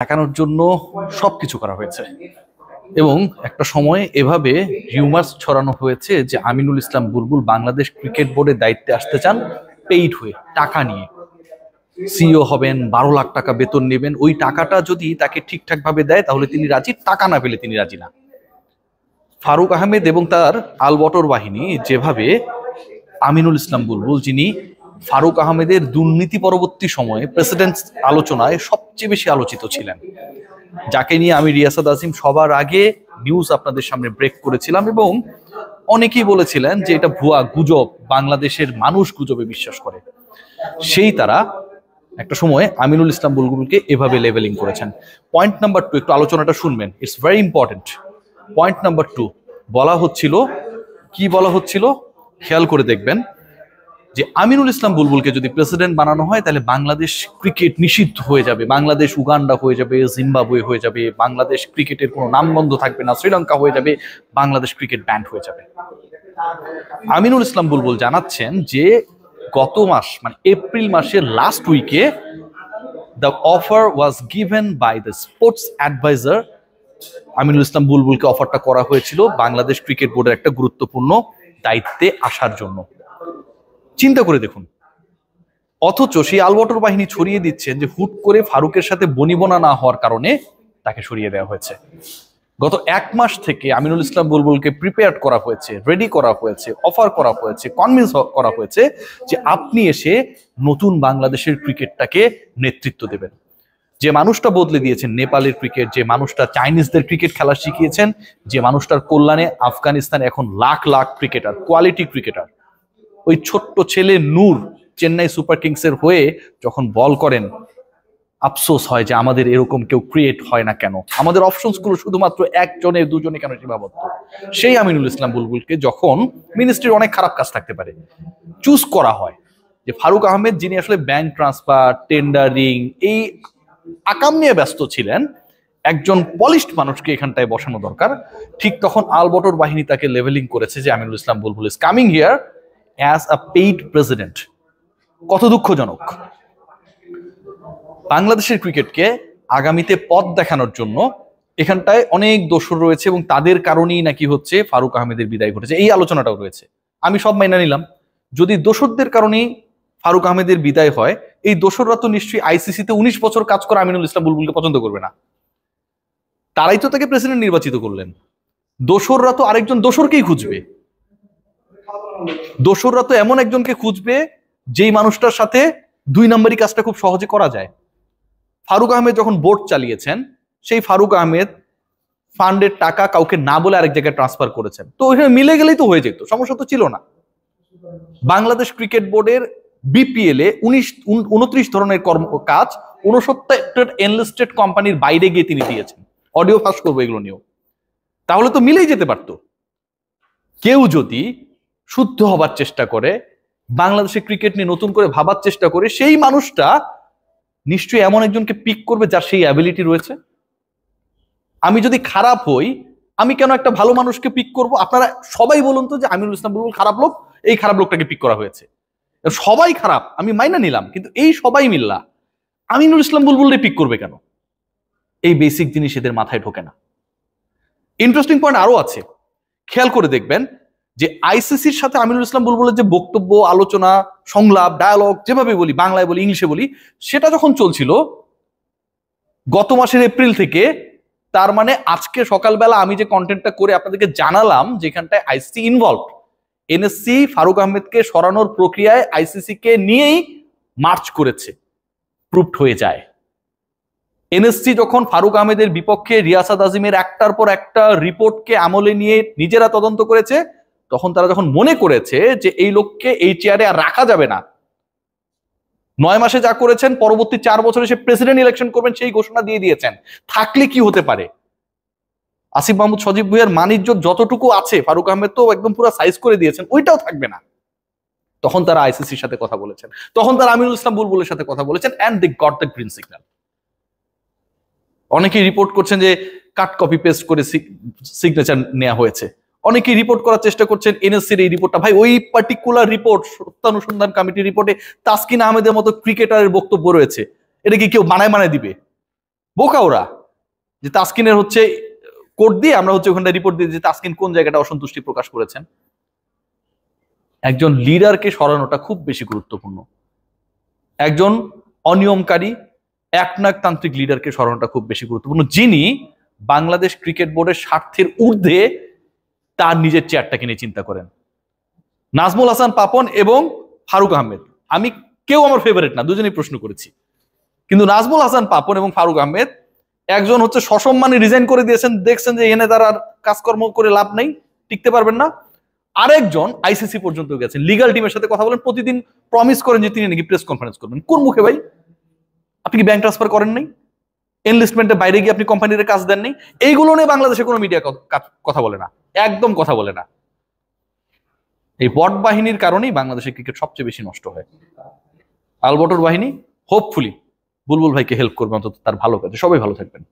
ঠেকানোর জন্য সবকিছু করা হয়েছে এবং একটা সময় এভাবে রিউমার্স ছড়ানো হয়েছে যে আমিনুল ইসলাম বুলবুল বাংলাদেশ ক্রিকেট বোর্ডের দায়িত্বে আসতে চান পেইড হয়ে, টাকা নিয়ে। সিইও হবেন, 12 লাখ টাকা বেতন নেবেন, ওই টাকাটা যদি তাকে ঠিকঠাক ভাবে দেয় তাহলে তিনি রাজি, টাকা না পেলে তিনি রাজি না। ফারুক আহমেদ এবং তার আলবটর বাহিনী যেভাবে আমিনুল ইসলাম বুলবুল, যিনি ফারুক আহমেদের দুর্নীতি পরবর্তী সময়ে প্রেসিডেন্ট আলোচনায় সবচেয়ে বেশি আলোচিত ছিলেন, যাকে নিয়ে আমি রিয়াসাত আজিম সবার আগে নিউজ আপনাদের সামনে ব্রেক করেছিলাম এবং অনেকেই বলেছিলেন যে এটা ভুয়া গুজব, বাংলাদেশের মানুষ গুজবে বিশ্বাস করে। সেই তারা একটা সময় আমিনুল ইসলাম বুলবুলকে এভাবে লেভেলিং করেছেন। পয়েন্ট নাম্বার 2, একটু আলোচনাটা শুনবেন, it's very important. Point number 2 বলা হচ্ছিল, কি বলা হচ্ছিল খেয়াল করে দেখবেন, যে আমিনুল ইসলাম বুলবুলকে যদি প্রেসিডেন্ট বানানো হয় তাহলে বাংলাদেশ ক্রিকেট নিষিদ্ধ হয়ে যাবে, বাংলাদেশ উগান্ডা হয়ে যাবে, জিম্বাবুয়ে হয়ে যাবে, বাংলাদেশ ক্রিকেটের কোনো নামগন্ধ থাকবে না, শ্রীলঙ্কা হয়ে যাবে, বাংলাদেশ ক্রিকেট ব্যান্ড হয়ে যাবে। আমিনুল ইসলাম বুলবুল জানাচ্ছেন যে গত মাস মানে এপ্রিল মাসের লাস্ট উইকে the offer was given by the sports adviser. Aminul Islam বুলবুলকে অফারটা করা হয়েছিল বাংলাদেশ ক্রিকেট বোর্ডের একটা গুরুত্বপূর্ণ দায়িত্বে আসার জন্য। চিন্তা করে দেখুন, অথচ সেই আলবটর বাহিনী ছড়িয়ে দিচ্ছেন যে হুট করে ফারুকের সাথে বনিবনা না হওয়ার কারণে তাকে সরিয়ে দেওয়া হয়েছে। গত 1 মাস থেকে আমিনুল ইসলাম বুলবুলকে প্রিপেয়ার করা হয়েছে, রেডি করা হয়েছে, অফার করা হয়েছে, কনভিন্স করা হয়েছে যে আপনি এসে নতুন বাংলাদেশের ক্রিকেটটাকে নেতৃত্ব দেবেন। যে মানুষটা বদলে দিয়েছেন নেপালের ক্রিকেট, যে মানুষটা চাইনিজদের ক্রিকেট খেলা শিখিয়েছেন, যে মানুষটার কল্যাণে আফগানিস্তান এখন lakh lakh cricketer, quality cricketer, ওই ছোট্ট ছেলে নূর চেন্নাই সুপার কিংসের হয়ে যখন বল করেন, আফসোস হয় যে আমাদের এরকম কেউ ক্রিয়েট হয় না কেন, আমাদের অপশনস গুলো শুধুমাত্র একজনের দুজনে কেন সীমাবদ্ধ। সেই আমিনুল ইসলাম বুলবুলকে যখন মিনিস্ট্রির অনেক খারাপ কাজ থাকতে পারে চুজ করা হয়, যে ফারুক আহমেদ যিনি আসলে ব্যাংক ট্রান্সফার, টেন্ডারিং, এই আকাম নিয়ে ব্যস্ত ছিলেন, একজন পলিশড মানুষকে এখানটায় বসানো দরকার, ঠিক তখন আলবটর বাহিনী তাকে লেভেলিং করেছে যে Aminul Islam Bulbul is coming here as a paid president. কত দুঃখজনক। বাংলাদেশের ক্রিকেটকে আগামীতে পথ দেখানোর জন্য এখানটায় অনেক দোষর রয়েছে এবং তাদের কারণেই নাকি হচ্ছে ফারুক আহমেদের বিদায় ঘটেছে, এই আলোচনাটাও রয়েছে। আমি সব মাইনা নিলাম, যদি দোষরদের কারণেই ফারুক আহমেদের বিদায় হয়, এই দোষররা তো নিশ্চয়ই আইসিসিতে 19 বছর কাজ করা আমিনুল ইসলাম বুলবুলকে পছন্দ করবে না, তারাই তো তাকে প্রেসিডেন্ট নির্বাচিত করলেন। দোষররা তো আরেকজন দোষরকেই খুঁজবে, দোষররা তো এমন একজনকে খুঁজবে যেই মানুষটার সাথে 2 নম্বরই কাজটা খুব সহজে করা যায়। ফারুক আহমেদ যখন বোর্ড চালিয়েছেন, সেই ফারুক আহমেদ ফান্ডের টাকা কাউকে না বলে আরেক জায়গায় ট্রান্সফার করেছেন, তো ওইখানে মিলে গেলেই তো হয়ে যেত, সমস্যা তো ছিল না। বাংলাদেশ ক্রিকেট বোর্ডের বিপিএল এ 29 ধরনের কাজ 69 এনলিস্টেড কোম্পানির বাইরে গিয়ে তিনি দিয়েছেন। অডিও ফাঁস করবো এগুলো নিয়েও, তাহলে তো মিলেই যেতে পারতো। কেউ যদি শুদ্ধ হবার চেষ্টা করে, বাংলাদেশের ক্রিকেট নিয়ে নতুন করে ভাবার চেষ্টা করে, সেই মানুষটা নিশ্চয়ই এমন একজনকে পিক করবে যার সেই অ্যাবিলিটি রয়েছে। আমি যদি খারাপ হই, আমি কেন একটা ভালো মানুষকে পিক করব? আপনারা সবাই বলুন তো যে আমিনুল ইসলাম বুলবুল খারাপ লোক, এই খারাপ লোকটাকে পিক করা হয়েছে। সবাই খারাপ আমি মাইনা নিলাম, কিন্তু এই সবাই মিল্লা আমিনুল ইসলাম বুলবুলকে পিক করবে কেন? এই বেসিক জিনিস এদের মাথায় ঢোকে না। ইন্টারেস্টিং পয়েন্ট আরো আছে, খেয়াল করে দেখবেন যে আইসিসির সাথে আমিনুল ইসলাম বুলবুলের যে বক্তব্য, আলোচনা, সংলাপ, ডায়ালগ, যেভাবে বলি, বাংলায় বলি, ইংলিশে বলি, সেটা যখন চলছিল গত মাসের এপ্রিল থেকে, তার মানে আজকে সকালবেলা আমি যে কন্টেন্টটা করে আপনাদেরকে জানালাম যেখানটায় আইসিসি ইনভলভ, এনএসসি ফারুক আহমেদকে সরানোর প্রক্রিয়ায় আইসিসি কে নিয়েই মার্চ করেছে, প্রুভড হয়ে যায়। এনএসসি যখন ফারুক আহমেদের বিপক্ষে রিয়াসাত আজিমের একটার পর একটা রিপোর্টকে আমলে নিয়ে নিজেরা তদন্ত করেছে, তখন তারা যখন মনে করেছে যে এই লোককে এই চেয়ারে আর রাখা যাবে না, 9 মাসে যা করেছেন পরবর্তী 4 বছরে সে প্রেসিডেন্ট ইলেকশন করবেন সেই ঘোষণা দিয়ে দিয়েছেন। থাকলে কি হতে পারে? আসিফ মাহমুদ সজীব ভুঁইয়ার মানিজ্জত যতটুকু আছে, ফারুক আহমেদ তো একদম পুরো সাইজ করে দিয়েছেন, ওইটাও থাকবে না। তখন তারা আইসিসির সাথে কথা বলেছেন, তখন তারা আমিনুল ইসলাম বুলবুলের সাথে কথা বলেছেন, and they got the green signal. অনেকেই রিপোর্ট করছেন যে কাট কপি পেস্ট করে সিগনেচার নেওয়া হয়েছে, অনেকেই রিপোর্ট করার চেষ্টা করছেন এনএসসির এই রিপোর্টটা, ভাই ওই পার্টিকুলার রিপোর্ট, সত্যানুসন্ধান কমিটির রিপোর্টে তাসকিন আহমেদের মতো ক্রিকেটারের বক্তব্য রয়েছে, এটা কি কেউ বানায় দিবে? বোকা ওরা, যে তাসকিনের হচ্ছে কোড দিয়ে আমরা হচ্ছে ওখানটা রিপোর্ট দিয়ে যে তাসকিন কোন জায়গাটা অসন্তুষ্টি প্রকাশ করেছেন। একজন লিডারকে সরানোটা খুব বেশি গুরুত্বপূর্ণ। একজন অনিয়মকারী একনায়কতান্ত্রিক লিডারকে সরানোটা খুব বেশি গুরুত্বপূর্ণ, যিনি বাংলাদেশ ক্রিকেট বোর্ডের স্বার্থের ঊর্ধ্বে তার নিজের চেয়ারটাকে নিয়ে চিন্তা করেন। নাজমুল হাসান পাপন এবং ফারুক আহমেদ, আমি কেউ আমার ফেভারিট না, দুজনেই প্রশ্ন করেছি, কিন্তু নাজমুল হাসান পাপন এবং ফারুক আহমেদ, একজন হচ্ছে সসম্মানে রিজাইন করে দিয়েছেন, দেখছেন যে এনে তার আর কাজকর্ম করে লাভ নেই, টিকতে পারবেন না। আরেকজন আইসিসি পর্যন্ত গেছেন, লিগাল টিমের সাথে কথা বলেন, প্রতিদিন প্রমিস করেন যে তিনি নাকি প্রেস কনফারেন্স করবেন। কোন মুখে ভাই? আপনি কি ব্যাংক ট্রান্সফার করেন নাই? এনলিস্টমেন্টের বাইরে গিয়ে আপনি কোম্পানির কাজ দেন নাই? এইগুলো নিয়ে বাংলাদেশে কোনো মিডিয়া কথা বলে না, একদম কথা বলে না। এই বট বাহিনীর কারণেই বাংলাদেশের ক্রিকেট সবচেয়ে বেশি নষ্ট হয়। আলবটর বাহিনী হোপফুলি বুলবুল ভাইকে হেল্প করবে, অন্তত তার ভালো কাজে। সবাই ভালো থাকবেন।